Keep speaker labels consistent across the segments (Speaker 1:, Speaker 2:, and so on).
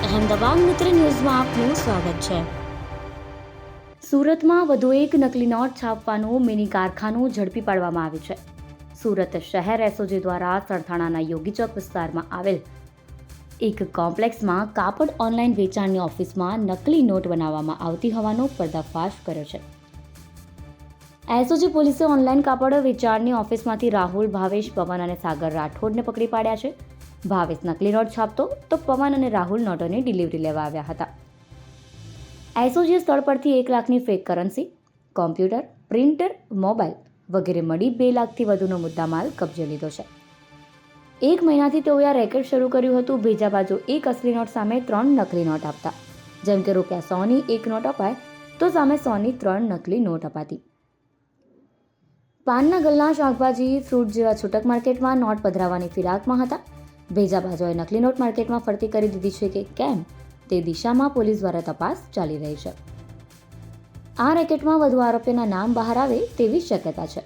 Speaker 1: અહેમદાબાદ મિત્ર ન્યૂઝમાં આપનું સ્વાગત છે। સુરતમાં વધુ એક નકલી નોટ છાપવાનું મિની કારખાનું ઝડપી પાડવામાં આવ્યું છે। સુરત શહેર એસઓજી દ્વારા સરથાણાના યોગી ચોક વિસ્તારમાં આવેલ એક કોમ્પ્લેક્સમાં કાપડ ઓનલાઈન વેચાણની ઓફિસમાં નકલી નોટ બનાવવામાં આવતી હોવાનો પર્દાફાશ કર્યો છે। એસઓજી પોલીસે ઓનલાઈન કાપડ વેચાણની ઓફિસમાંથી રાહુલ, ભાવેશ, પવન અને સાગર રાઠોડને પકડી પાડ્યા છે। ભાવેશ નકલી નોટ છાપતો તો પવન અને રાહુલ નોટોની ડિલિવરી લેવા આવ્યા હતા। એસઓજીએ સ્થળ પરથી 1 લાખની fake currency, computer, printer, mobile વગેરે મળી 2 લાખથી વધુનો મુદ્દામાલ કબજે લીધો છે। 1 મહિનાથી તેઓએ આ રેકેટ શરૂ કર્યું હતું। બીજા બાજુ એક અસલી નોટ સામે 3 નકલી નોટ આપતા, જેમ કે ₹100ની 1 નોટ અપાય તો સામે 100ની 3 નકલી નોટ અપાતી। પાનના ગલ્લા, શાકભાજી, ફ્રૂટ જેવા છૂટક માર્કેટમાં નોટ પધરાવવાની ફિરાકમાં હતા। ભેજા બાજુએ નકલી નોટ માર્કેટમાં ફરતી કરી દીધી છે કે કેમ તે દિશામાં પોલીસ દ્વારા તપાસ ચાલી રહી છે। આ રેકેટમાં વધુ આરોપીના નામ બહાર આવે તેવી શક્યતા છે।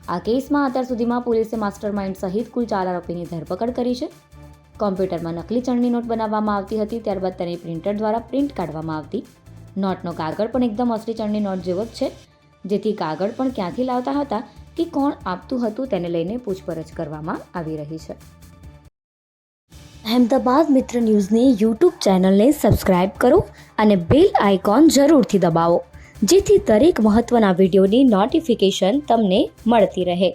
Speaker 1: આ કેસમાં અત્યાર સુધીમાં પોલીસે માસ્ટર માઇન્ડ સહિત કુલ 4 આરોપીની ધરપકડ કરી છે। કોમ્પ્યુટરમાં નકલી ચલણી નોટ બનાવવામાં આવતી હતી, ત્યારબાદ તેની પ્રિન્ટર દ્વારા પ્રિન્ટ કાઢવામાં આવતી। નોટનો કાગળ પણ એકદમ અસલી ચલણી નોટ જેવો જ છે, જેથી કાગળ પણ ક્યાંથી લાવતા હતા કે કોણ આપતું હતું તેને લઈને પૂછપરછ કરવામાં આવી રહી છે। અહેમદાબાદ મિત્ર ન્યૂઝની યુટ્યુબ ચેનલને સબસ્ક્રાઇબ કરો અને બેલ આઇકોન જરૂરથી દબાવો, જેથી દરેક મહત્ત્વના વિડીયોની નોટિફિકેશન તમને મળતી રહે।